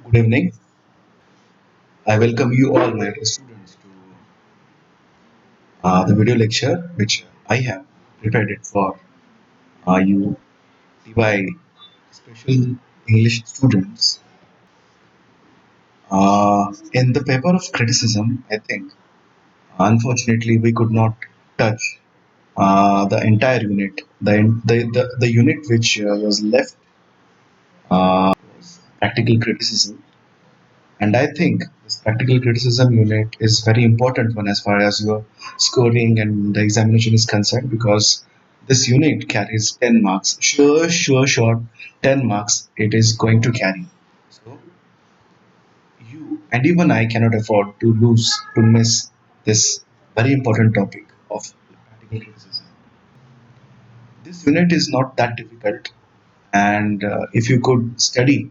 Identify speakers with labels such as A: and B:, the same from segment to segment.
A: Good evening. I welcome you all, my dear students, to the video lecture which I have prepared it for you, TY special English students. In the paper of criticism, I think, unfortunately, we could not touch the entire unit. The unit which was left was practical criticism. And I think this practical criticism unit is very important one as far as your scoring and the examination is concerned because this unit carries 10 marks. Sure, 10 marks it is going to carry. So you and even I cannot afford to miss this very important topic of practical criticism. This unit is not that difficult, and if you could study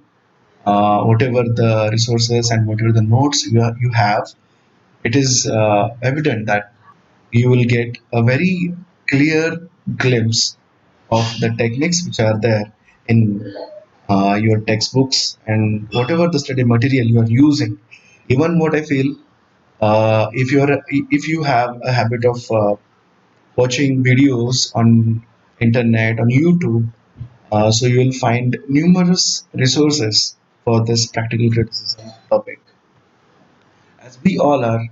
A: whatever the resources and whatever the notes you have, it is evident that you will get a very clear glimpse of the techniques which are there in your textbooks and whatever the study material you are using. Even what I feel, if you have a habit of watching videos on internet on YouTube, so you will find numerous resources for this practical criticism topic. As we all are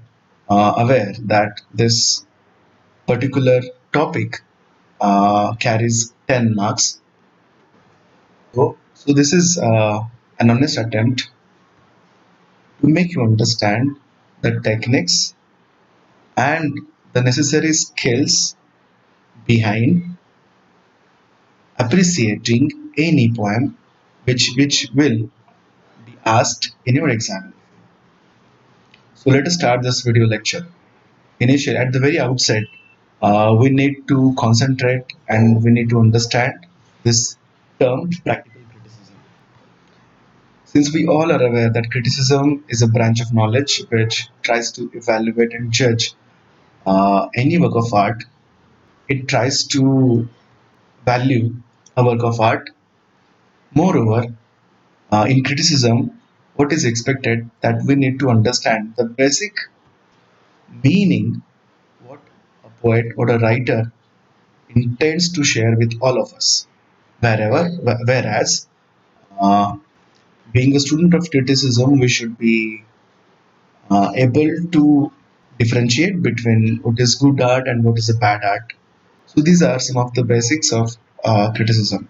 A: aware that this particular topic carries 10 marks. So this is an honest attempt to make you understand the techniques and the necessary skills behind appreciating any poem which will be asked in your exam. So let us start this video lecture. Initially, at the very outset, we need to concentrate and we need to understand this term practical criticism. Since we all are aware that criticism is a branch of knowledge which tries to evaluate and judge any work of art, it tries to value a work of art. Moreover, in criticism, what is expected that we need to understand the basic meaning what a poet or a writer intends to share with all of us. Whereas, uh, being a student of criticism, we should be able to differentiate between what is good art and what is a bad art. So these are some of the basics of criticism.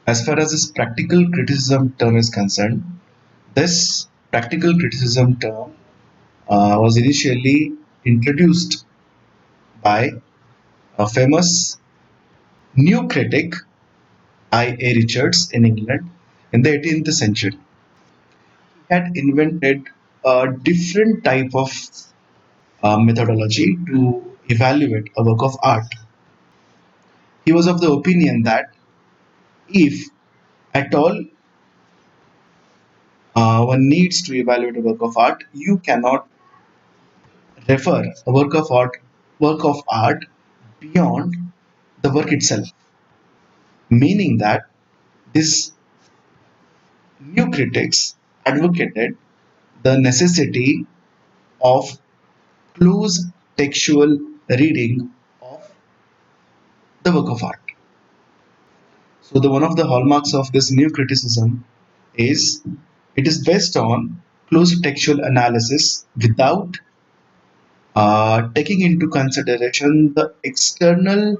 A: As far as this practical criticism term is concerned, this practical criticism term was initially introduced by a famous new critic I. A. Richards in England in the 18th century. He had invented a different type of methodology to evaluate a work of art. He was of the opinion that if at all one needs to evaluate a work of art, you cannot refer a work of art beyond the work itself. Meaning that these new critics advocated the necessity of close textual reading of the work of art. So the one of the hallmarks of this new criticism is it is based on close textual analysis without taking into consideration the external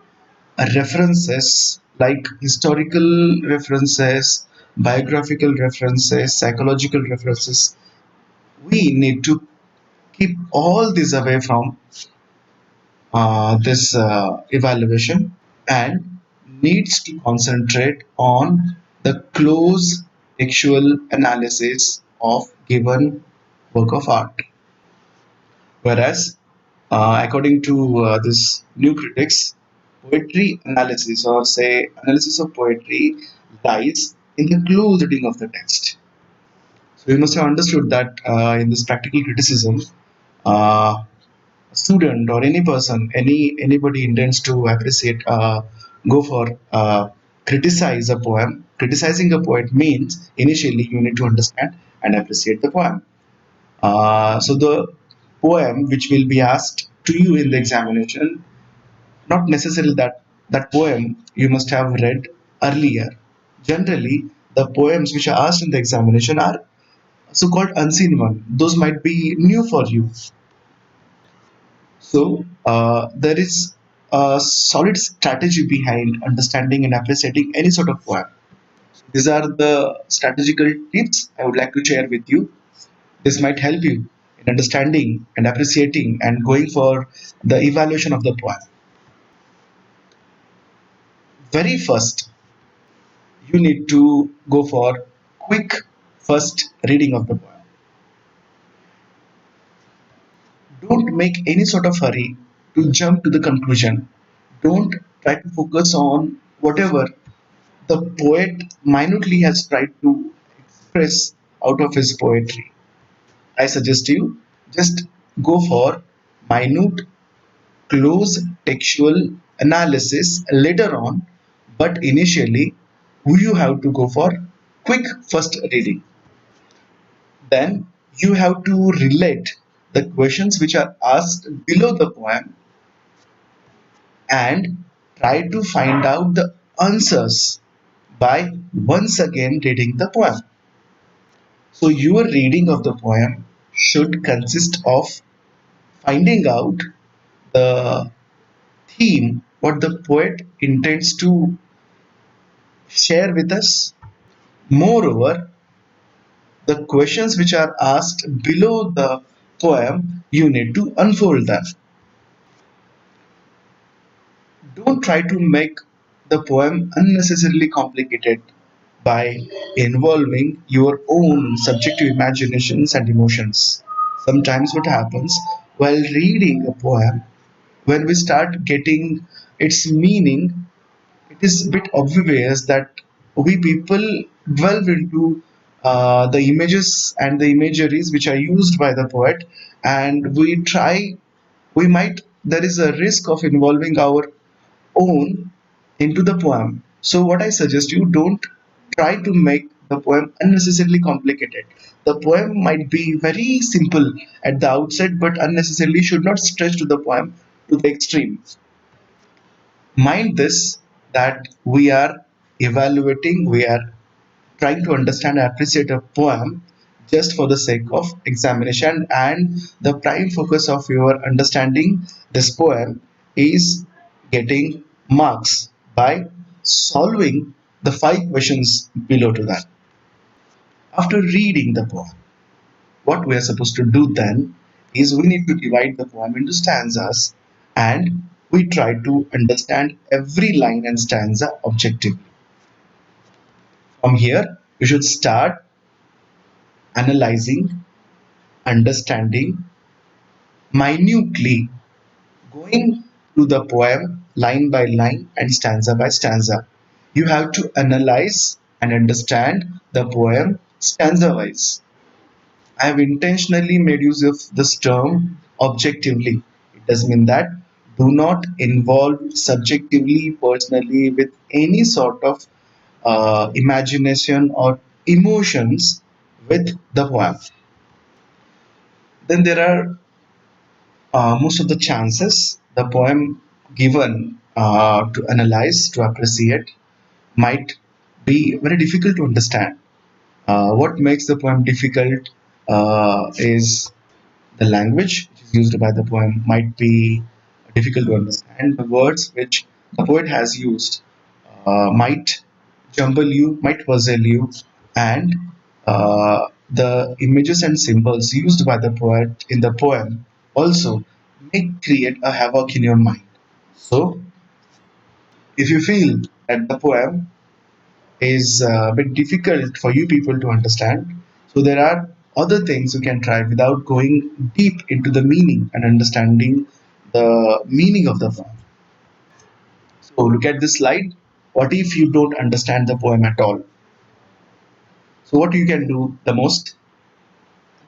A: references like historical references, biographical references, psychological references. We need to keep all these away from this evaluation and needs to concentrate on the close textual analysis of given work of art. Whereas, according to this new critics, poetry analysis or say analysis of poetry lies in the close reading of the text. So you must have understood that in this practical criticism, uh, student or any person anybody intends to appreciate go for criticize a poem. Criticizing a poet means initially you need to understand and appreciate the poem. So the poem which will be asked to you in the examination, not necessarily that poem you must have read earlier. Generally, the poems which are asked in the examination are so-called unseen one. Those might be new for you. So there is a solid strategy behind understanding and appreciating any sort of poem. These are the strategical tips I would like to share with you. This might help you in understanding and appreciating and going for the evaluation of the poem. Very first, you need to go for quick first reading of the poem. Don't make any sort of hurry to jump to the conclusion. Don't try to focus on whatever the poet minutely has tried to express out of his poetry. I suggest you just go for minute, close textual analysis later on, but initially you have to go for quick first reading. Then you have to relate the questions which are asked below the poem and try to find out the answers by once again reading the poem. So your reading of the poem should consist of finding out the theme, what the poet intends to share with us. Moreover, the questions which are asked below the poem, you need to unfold them. Don't try to make the poem unnecessarily complicated by involving your own subjective imaginations and emotions. Sometimes, what happens while reading a poem, when we start getting its meaning, it is a bit obvious that we people delve into the images and the imageries which are used by the poet, and we might, there is a risk of involving our own into the poem. So, what I suggest you, don't try to make the poem unnecessarily complicated. The poem might be very simple at the outset, but unnecessarily should not stretch to the poem to the extreme. Mind this, that we are evaluating, we are trying to understand and appreciate a poem just for the sake of examination, and the prime focus of your understanding this poem is getting marks by solving the five questions below to that. After reading the poem, what we are supposed to do then is we need to divide the poem into stanzas, and we try to understand every line and stanza objectively. From here, you should start analyzing, understanding minutely, going through the poem line by line and stanza by stanza. You have to analyze and understand the poem stanza wise. I have intentionally made use of this term objectively. It does mean that do not involve subjectively, personally, with any sort of imagination or emotions with the poem. Then there are most of the chances the poem given to analyze, to appreciate, might be very difficult to understand. What makes the poem difficult is the language which is used by the poem might be difficult to understand. The words which the poet has used might jumble you, might puzzle you, and the images and symbols used by the poet in the poem also may create a havoc in your mind. So, if you feel that the poem is a bit difficult for you people to understand, so there are other things you can try without going deep into the meaning and understanding the meaning of the poem. So, look at this slide. What if you don't understand the poem at all? So what you can do the most,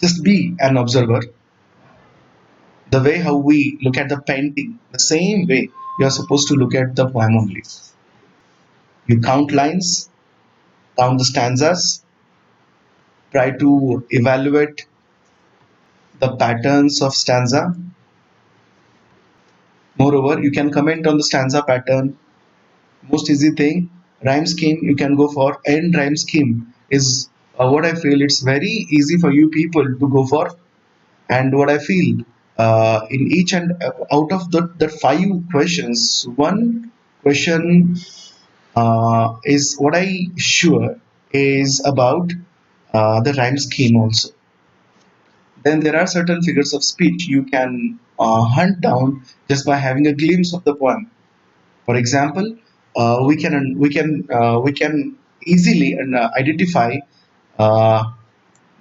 A: just be an observer. The way how we look at the painting, the same way you are supposed to look at the poem only. You count lines, count the stanzas, try to evaluate the patterns of stanza. Moreover, you can comment on the stanza pattern. Most easy thing, rhyme scheme you can go for. End rhyme scheme is what I feel it's very easy for you people to go for. And what I feel in each and out of the five questions, one question is what I sure is about the rhyme scheme also. Then there are certain figures of speech you can hunt down just by having a glimpse of the poem. For example, we can easily identify uh,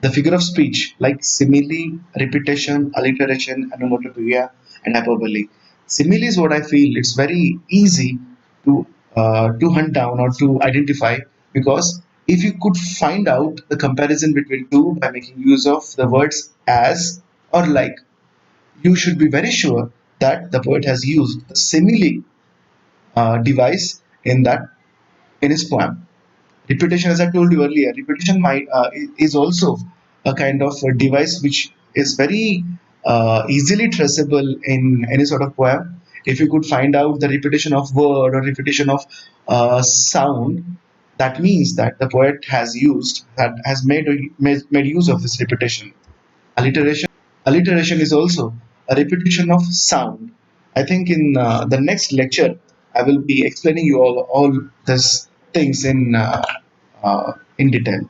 A: the figure of speech like simile, repetition, alliteration, onomatopoeia, and hyperbole. Simile is what I feel it's very easy to hunt down or to identify, because if you could find out the comparison between two by making use of the words as or like, you should be very sure that the poet has used the simile device in his poem. Repetition, as I told you earlier, repetition is also a kind of a device which is very easily traceable in any sort of poem. If you could find out the repetition of word or repetition of sound, that means that the poet has made use of this repetition. Alliteration is also a repetition of sound. I think in the next lecture, I will be explaining you all these things in detail.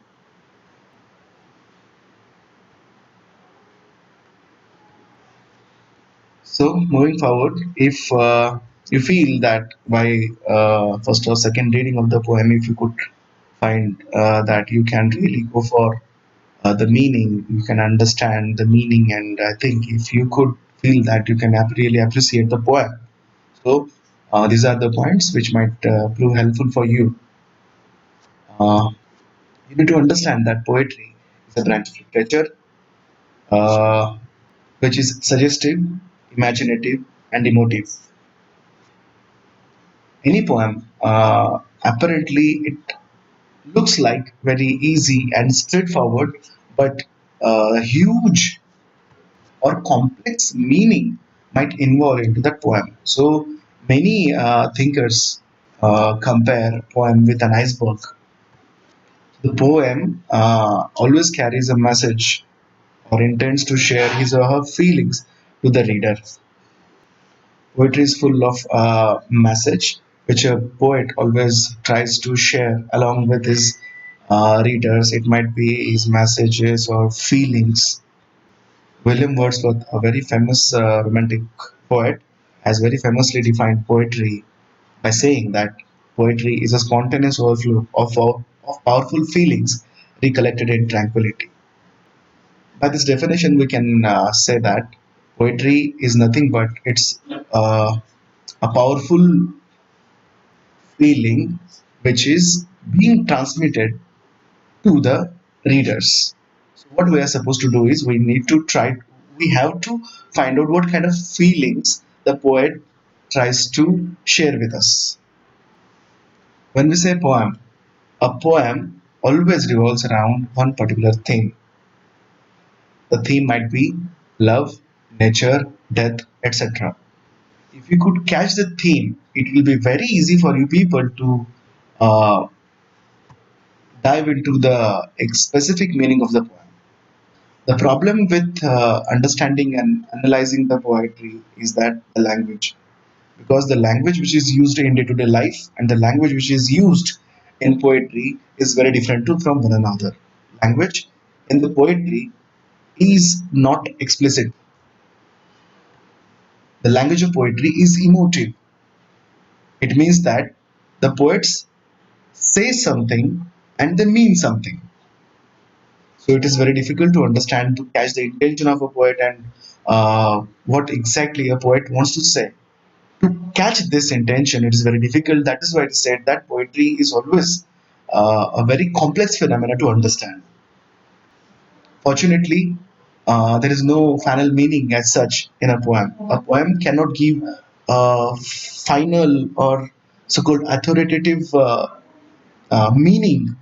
A: So, moving forward, if you feel that by first or second reading of the poem, if you could find that you can really go for the meaning, you can understand the meaning, and I think if you could feel that you can really appreciate the poem. So, these are the points which might prove helpful for you. Uh, you need to understand that poetry is a branch of literature uh, which is suggestive, imaginative, and emotive. Any poem, apparently, it looks like very easy and straightforward, but huge or complex meaning might involve into that poem. So many thinkers compare poem with an iceberg. The poem always carries a message or intends to share his or her feelings to the reader. Poetry is full of message, which a poet always tries to share along with his readers. It might be his messages or feelings. William Wordsworth, a very famous romantic poet, has very famously defined poetry by saying that poetry is a spontaneous overflow of powerful feelings recollected in tranquility. By this definition, we can say that poetry is nothing but it's a powerful feeling which is being transmitted to the readers. So what we are supposed to do is we have to find out what kind of feelings the poet tries to share with us. When we say poem, a poem always revolves around one particular theme. The theme might be love, nature, death, etc. If you could catch the theme, it will be very easy for you people to uh, dive into the specific meaning of the poem. The problem with understanding and analyzing the poetry is that the language, because the language which is used in day-to-day life and the language which is used in poetry is very different from one another. Language in the poetry is not explicit. The language of poetry is emotive. It means that the poets say something and they mean something. So it is very difficult to understand, to catch the intention of a poet and what exactly a poet wants to say. To catch this intention, it is very difficult. That is why it is said that poetry is always a very complex phenomena to understand. Fortunately, there is no final meaning as such in a poem. A poem cannot give a final or so-called authoritative meaning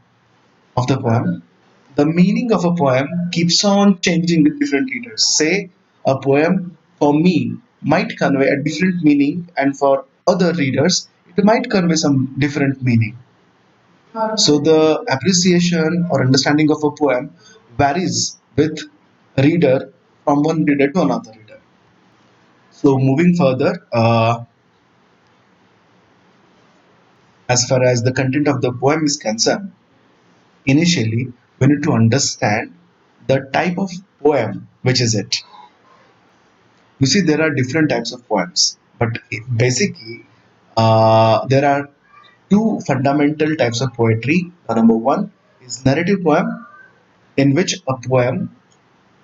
A: of the poem. The meaning of a poem keeps on changing with different readers. Say, a poem for me might convey a different meaning, and for other readers, it might convey some different meaning. So, the appreciation or understanding of a poem varies with reader from one reader to another reader. So, moving further, as far as the content of the poem is concerned, initially we need to understand the type of poem which is it. You see, there are different types of poems, but basically, there are two fundamental types of poetry. Number one is narrative poem, in which a poem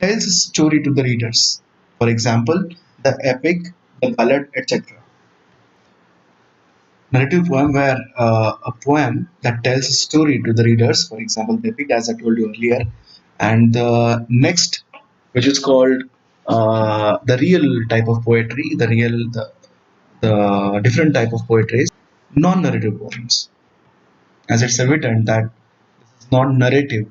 A: tells a story to the readers. For example, the epic, the ballad, etc. Narrative poem, where a poem that tells a story to the readers. For example, the epic, as I told you earlier, and the next, which is called the real type of poetry, the different type of poetry is non-narrative poems, as it's evident that it's non-narrative.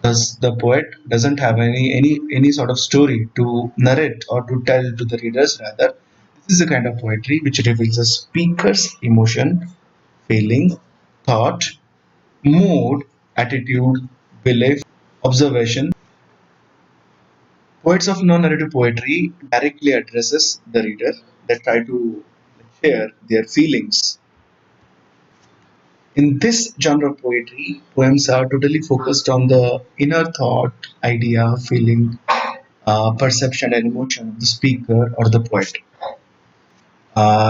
A: Thus, the poet doesn't have any sort of story to narrate or to tell to the readers. Rather, this is a kind of poetry which reveals a speaker's emotion, feeling, thought, mood, attitude, belief, observation. Poets of non-narrative poetry directly addresses the reader. They try to share their feelings. In this genre of poetry, poems are totally focused on the inner thought, idea, feeling, perception, and emotion of the speaker or the poet.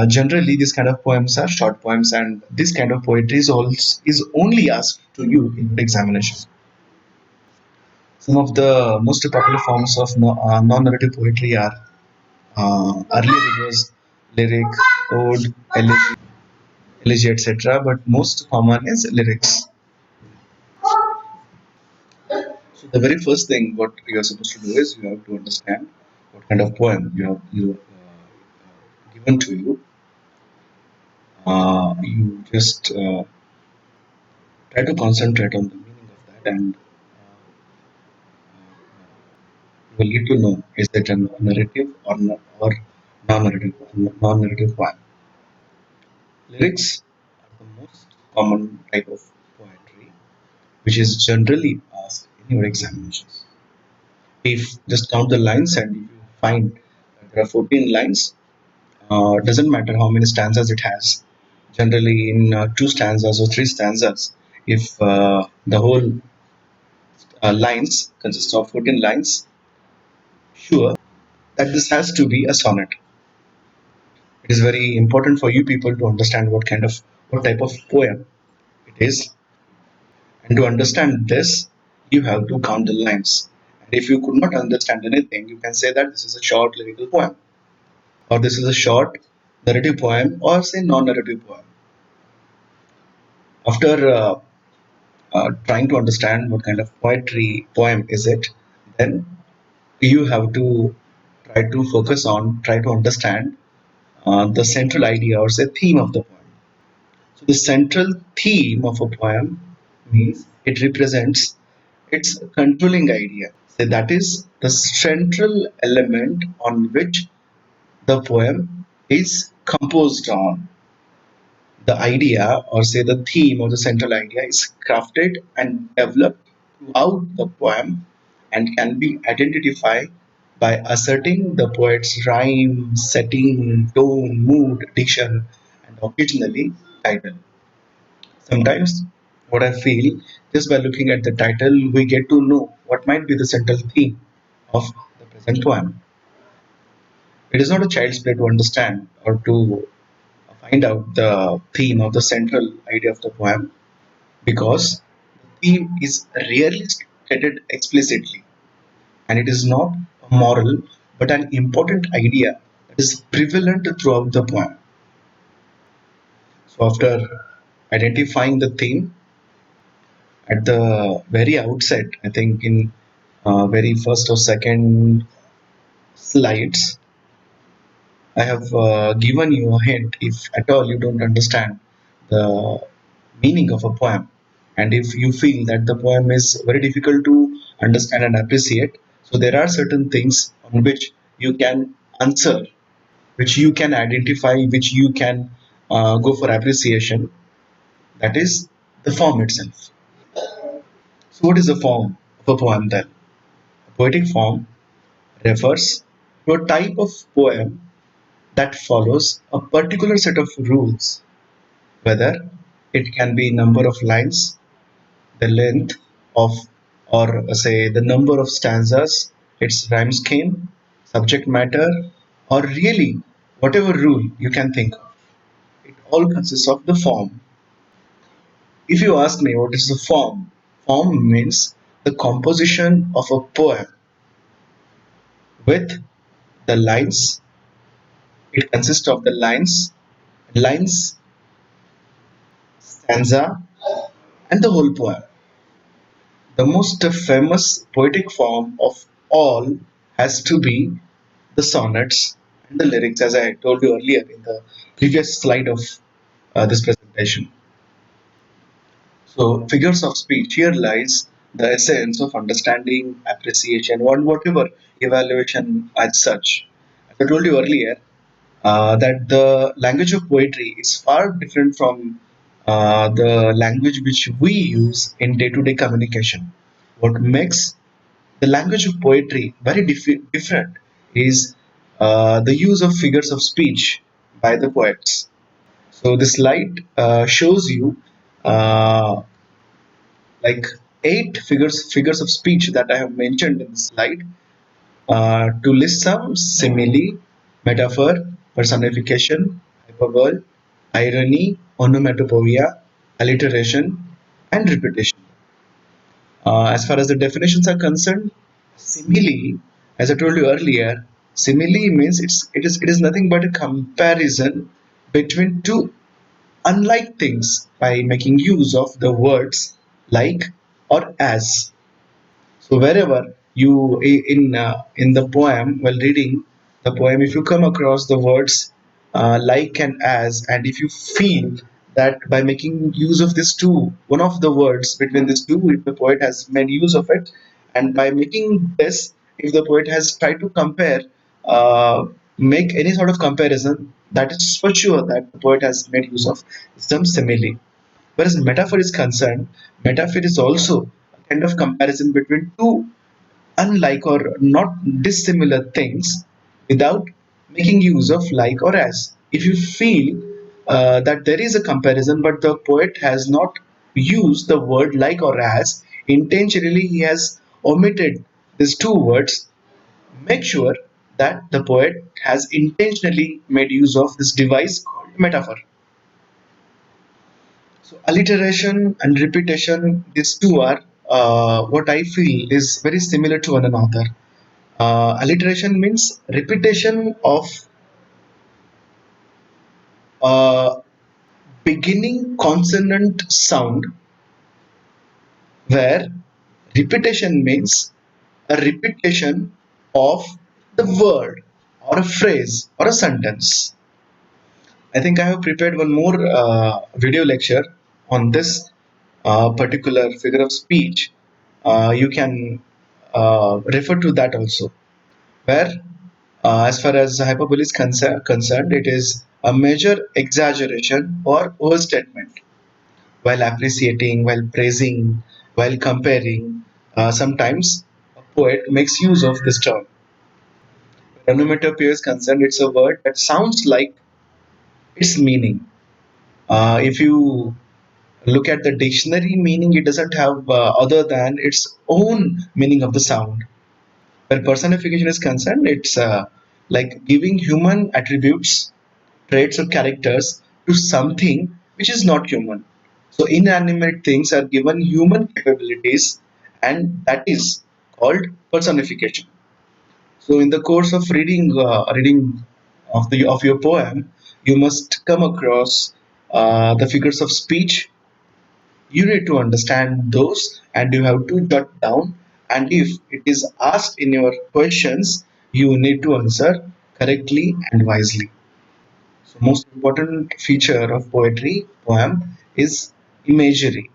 A: Generally, these kind of poems are short poems, and this kind of poetry is only asked to you in the examination. Some of the most popular forms of non-narrative poetry are earlier it was lyric, ode, elegy, etc. But most common is lyrics. So the very first thing what you are supposed to do is you have to understand what kind of poem you given to you. You just try to concentrate on the meaning of that, and you will get to know is it a narrative or not, or non-narrative poem. Lyrics are the most common type of poetry, which is generally asked in your examinations. If just count the lines and if you find that there are 14 lines, doesn't matter how many stanzas it has. Generally, in two stanzas or three stanzas, if the whole lines consist of 14 lines, sure that this has to be a sonnet. It is very important for you people to understand what type of poem it is, and to understand this, you have to count the lines. And if you could not understand anything, you can say that this is a short lyrical poem, or this is a short narrative poem, or say non-narrative poem. After trying to understand what kind of poetry poem is it, then you have to try to understand the central idea or say theme of the poem. So the central theme of a poem means it represents its controlling idea. So that is the central element on which the poem is composed on. The idea or say the theme or the central idea is crafted and developed throughout the poem and can be identified by asserting the poet's rhyme, setting, tone, mood, diction, and occasionally title. Sometimes what I feel, just by looking at the title we get to know what might be the central theme of the present poem. It is not a child's play to understand or to find out the theme of the central idea of the poem, because the theme is rarely stated explicitly, and it is not a moral but an important idea that is prevalent throughout the poem. So, after identifying the theme at the very outset, I think in very first or second slides, I have given you a hint if at all you don't understand the meaning of a poem and if you feel that the poem is very difficult to understand and appreciate, so there are certain things on which you can answer, which you can identify, which you can go for appreciation. That is the form itself. So what is the form of a poem then? A poetic form refers to a type of poem that follows a particular set of rules, whether it can be number of lines, the length of, or say the number of stanzas, its rhyme scheme, subject matter, or really whatever rule you can think of. It all consists of the form. If you ask me what is the form, form means the composition of a poem with the lines. It consists of the lines, stanza, and the whole poem. The most famous poetic form of all has to be the sonnets and the lyrics, as I told you earlier in the previous slide of this presentation. So, figures of speech, here lies the essence of understanding, appreciation, or whatever evaluation as such. As I told you earlier, that the language of poetry is far different from the language which we use in day to day communication. What makes the language of poetry very different is the use of figures of speech by the poets. So this slide shows you uh, like eight figures of speech that I have mentioned in the slide to list some simile, metaphor, personification, hyperbole, irony, onomatopoeia, alliteration, and repetition. As far as the definitions are concerned, simile, as I told you earlier, simile means it is nothing but a comparison between two unlike things by making use of the words like or as. So wherever you in the poem, while reading the poem, if you come across the words like and as, and if you feel that by making use of these two, one of the words between these two, if the poet has made use of it, and by making this, if the poet has tried to compare, make any sort of comparison, that is for sure that the poet has made use of some simile. Whereas metaphor is concerned, metaphor is also a kind of comparison between two unlike or not dissimilar things without making use of like or as. If you feel that there is a comparison, but the poet has not used the word like or as, intentionally he has omitted these two words, make sure that the poet has intentionally made use of this device called metaphor. So alliteration and repetition, these two are what I feel is very similar to one another. Alliteration means repetition of a beginning consonant sound, where repetition means a repetition of the word or a phrase or a sentence. I think I have prepared one more video lecture on this particular figure of speech. You can refer to that also, where as far as hyperbole is concerned, it is a major exaggeration or overstatement while appreciating, while praising, while comparing. Sometimes a poet makes use of this term. Onomatopoeia is concerned, it's a word that sounds like its meaning. If you look at the dictionary meaning, it doesn't have other than its own meaning of the sound. Where personification is concerned, it's like giving human attributes, traits, or characters to something which is not human. So inanimate things are given human capabilities, and that is called personification. So in the course of reading of your poem, you must come across the figures of speech. You need to understand those, and you have to jot down, and if it is asked in your questions, you need to answer correctly and wisely. So most important feature of poetry poem is imagery.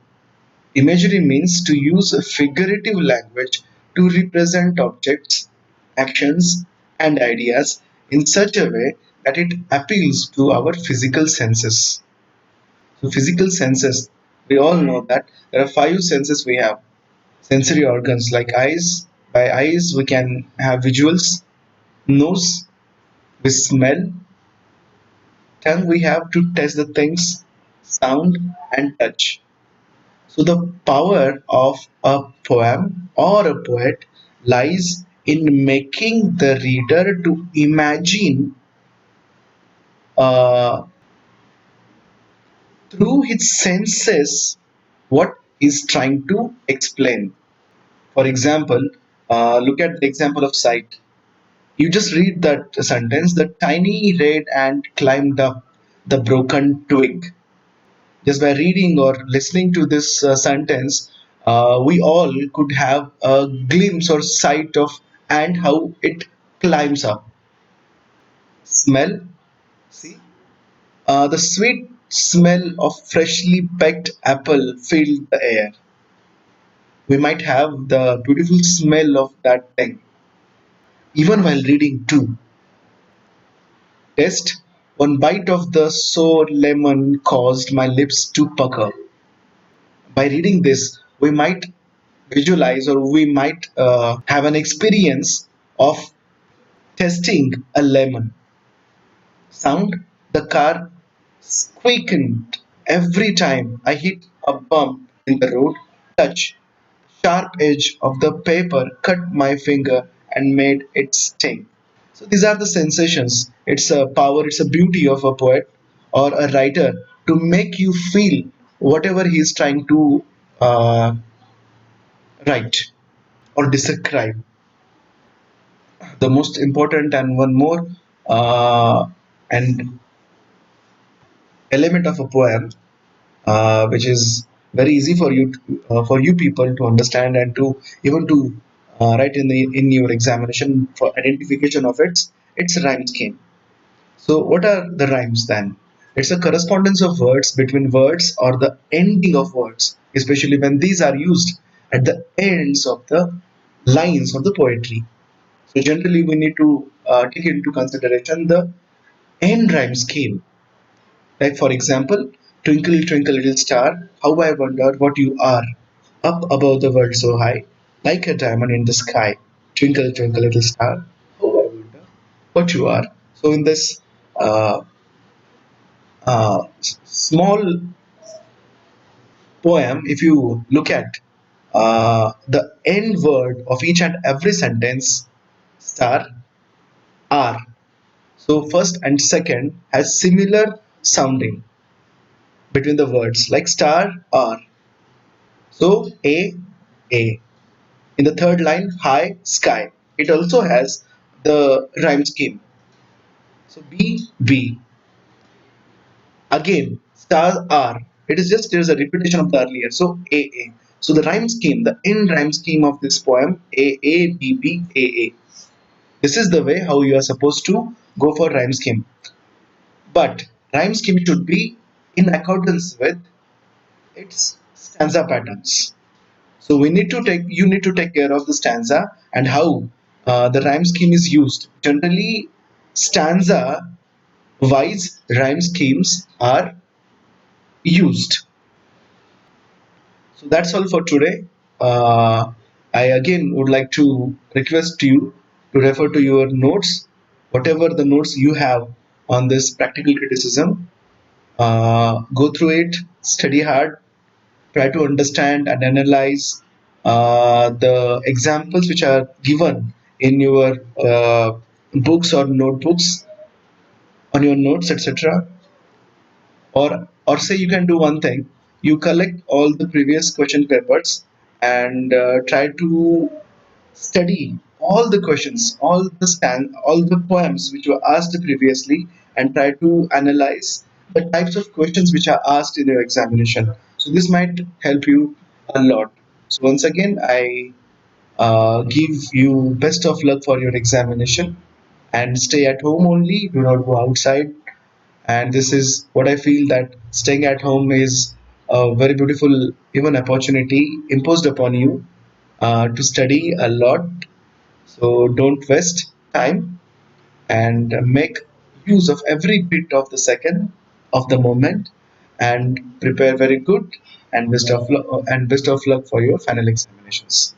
A: Imagery means to use a figurative language to represent objects, actions, and ideas in such a way that it appeals to our physical senses. So, physical senses, we all know that there are five senses we have. Sensory organs like eyes. By eyes, we can have visuals. Nose, we smell. Tongue, we have to taste the things. Sound and touch. So the power of a poem or a poet lies in making the reader to imagine uh, through his senses what he's trying to explain. For example, look at the example of sight. You just read that sentence: the tiny red ant climbed up the broken twig. Just by reading or listening to this sentence, we all could have a glimpse or sight of and how it climbs up. Smell, see, the sweet smell of freshly picked apple filled the air. We might have the beautiful smell of that thing, even while reading too. Taste, one bite of the sour lemon caused my lips to pucker. By reading this, we might visualize or we might have an experience of testing a lemon. Sound, the car squeaked every time I hit a bump in the road. Touch, sharp edge of the paper cut my finger and made it sting. So these are the sensations. It's a power, it's a beauty of a poet or a writer to make you feel whatever he is trying to uh, write or describe. The most important and one more uh, and element of a poem, which is very easy for for you people to understand and to even to write in your examination for identification of its rhyme scheme. So what are the rhymes then? It's a correspondence of words between words or the ending of words, especially when these are used at the ends of the lines of the poetry. So generally, we need to take into consideration the end rhyme scheme. Like for example, twinkle twinkle little star, how I wonder what you are, up above the world so high, like a diamond in the sky. Twinkle twinkle little star, how I wonder what you are. So in this uh, small poem, if you look at the end word of each and every sentence, star, are. So first and second has similar sounding between the words like star R. So A. In the third line, high sky. It also has the rhyme scheme. So B. Again, star R. It is just there's a repetition of the earlier. So A. So the rhyme scheme, the in rhyme scheme of this poem, A. This is the way how you are supposed to go for rhyme scheme. But rhyme scheme should be in accordance with its stanza patterns. So we need to take you need to take care of the stanza and how the rhyme scheme is used. Generally, stanza wise rhyme schemes are used. So that's all for today. I again would like to request you to refer to your notes, whatever the notes you have on this practical criticism. Go through it, study hard, try to understand and analyze the examples which are given in your books or notebooks on your notes, etc. Or say you can do one thing: you collect all the previous question papers and try to study all the questions, all the poems which were asked previously, and try to analyze the types of questions which are asked in your examination. So this might help you a lot. So once again, I give you best of luck for your examination, and stay at home only. Do not go outside. And this is what I feel, that staying at home is a very beautiful even opportunity imposed upon you to study a lot. So don't waste time and make use of every bit of the second of the moment and prepare very good and best of luck for your final examinations.